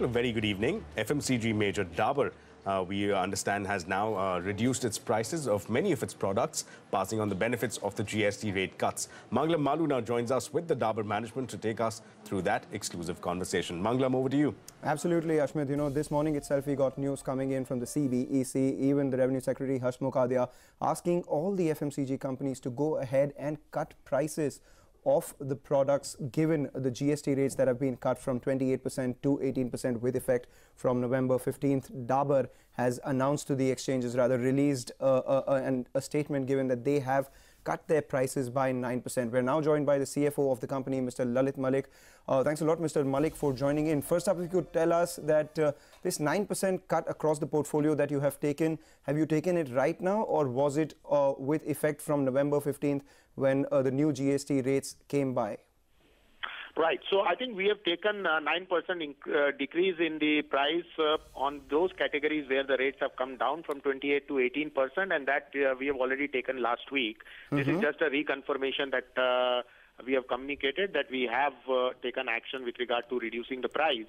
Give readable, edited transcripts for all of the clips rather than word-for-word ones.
A very good evening. FMCG major Dabur, we understand, has now reduced its prices of many of its products, passing on the benefits of the GST rate cuts. Manglam Malu now joins us with the Dabur management to take us through that exclusive conversation. Manglam, over to you. Absolutely, Ashmit. You know, this morning itself we got news coming in from the CBEC, even the Revenue Secretary Harsh Mokadia, asking all the FMCG companies to go ahead and cut prices of the products given the GST rates that have been cut from 28% to 18% with effect from November 15th. Dabur has announced to the exchanges, rather released a statement given that they have cut their prices by 9%. We're now joined by the CFO of the company, Mr. Lalit Malik. Thanks a lot, Mr. Malik, for joining in. First up, if you could tell us that this 9% cut across the portfolio that you have you taken it right now, or was it with effect from November 15th when the new GST rates came by? Right. So I think we have taken 9% decrease in the price on those categories where the rates have come down from 28 to 18%, and that we have already taken last week. This is just a reconfirmation that we have communicated that we have taken action with regard to reducing the price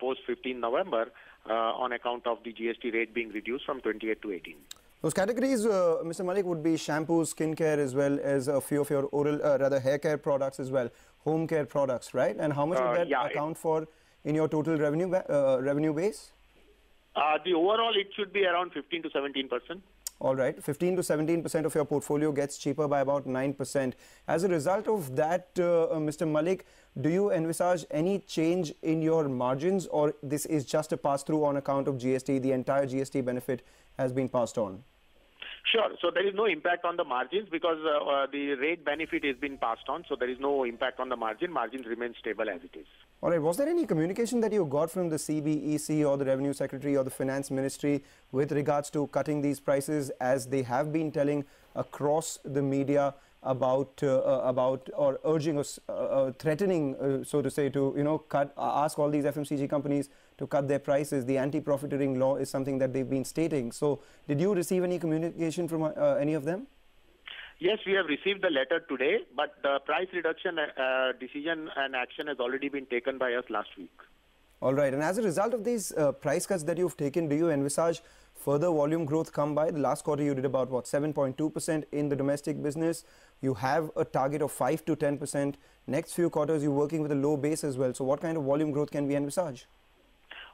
post 15 November on account of the GST rate being reduced from 28 to 18. Those categories, Mr. Malik, would be shampoos, skincare, as well as a few of your hair care products as well, home care products, right? And how much would that account for in your total revenue base? The overall, it should be around 15 to 17%. All right, 15 to 17% of your portfolio gets cheaper by about 9%. As a result of that, Mr. Malik, do you envisage any change in your margins, or this is just a pass-through on account of GST? The entire GST benefit has been passed on. Sure. So there is no impact on the margins because the rate benefit has been passed on. So there is no impact on the margin. Margins remain stable as it is. All right. Was there any communication that you got from the CBEC or the Revenue Secretary or the Finance Ministry with regards to cutting these prices, as they have been telling across the media about or urging us, threatening, so to say, to ask all these FMCG companies to cut their prices? The anti-profiteering law is something that they've been stating. So did you receive any communication from any of them? Yes, we have received the letter today, but the price reduction decision and action has already been taken by us last week. All right. And as a result of these price cuts that you've taken, do you envisage further volume growth come by? The last quarter you did about, what, 7.2% in the domestic business. You have a target of 5 to 10%. Next few quarters you're working with a low base as well. So what kind of volume growth can we envisage?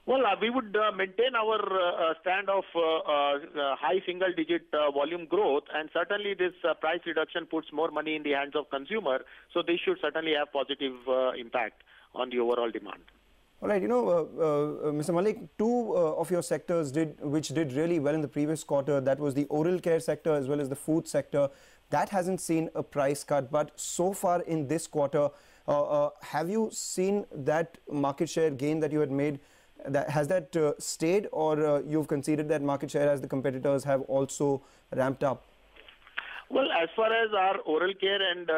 Well, we would maintain our stand of high single-digit volume growth, and certainly this price reduction puts more money in the hands of consumer, so this should certainly have positive impact on the overall demand. All right, Mr. Malik, two of your sectors which did really well in the previous quarter. That was the oral care sector as well as the food sector. That hasn't seen a price cut, but so far in this quarter, have you seen that market share gain that you had made? Has that stayed, or you've conceded that market share as the competitors have also ramped up? Well, as far as our oral care and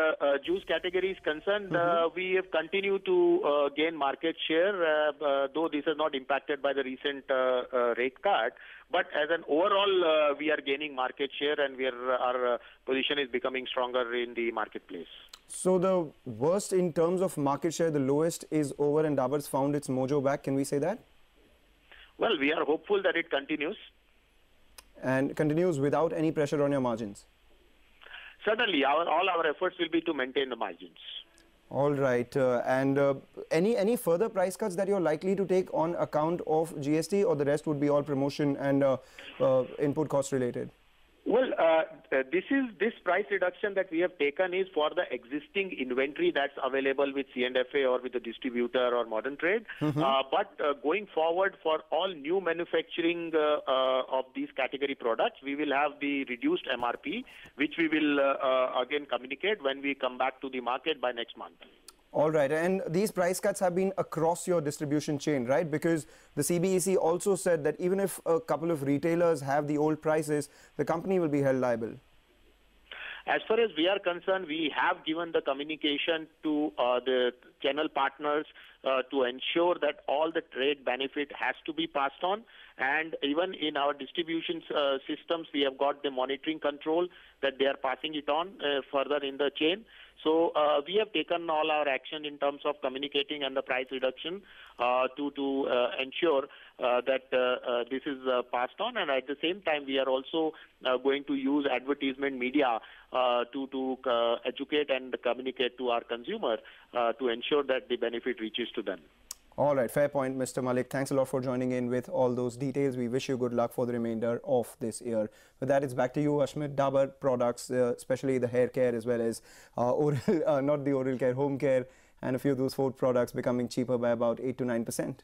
juice category is concerned, we have continued to gain market share, though this is not impacted by the recent rate cut. But as an overall, we are gaining market share, and our position is becoming stronger in the marketplace. So the worst in terms of market share, the lowest is over, and Dabur's found its mojo back. Can we say that? Well, we are hopeful that it continues. And continues without any pressure on your margins? Certainly, all our efforts will be to maintain the margins. All right. Any further price cuts that you're likely to take on account of GST, or the rest would be all promotion and input cost related? Well, this price reduction that we have taken is for the existing inventory that's available with C&FA or with the distributor or modern trade. But going forward, for all new manufacturing of these category products, we will have the reduced MRP, which we will again communicate when we come back to the market by next month. All right. And these price cuts have been across your distribution chain, right? Because the CBEC also said that even if a couple of retailers have the old prices, the company will be held liable. As far as we are concerned, we have given the communication to the channel partners to ensure that all the trade benefit has to be passed on. And even in our distribution systems, we have got the monitoring control that they are passing it on further in the chain. So we have taken all our action in terms of communicating and the price reduction to ensure that this is passed on. And at the same time, we are also going to use advertisement media to educate and communicate to our consumer to ensure that the benefit reaches to them. All right, fair point, Mr. Malik. Thanks a lot for joining in with all those details. We wish you good luck for the remainder of this year. With that, it's back to you, Ashmit. Dabur products, especially the hair care as well as oral, not the oral care, home care, and a few of those food products becoming cheaper by about 8 to 9%.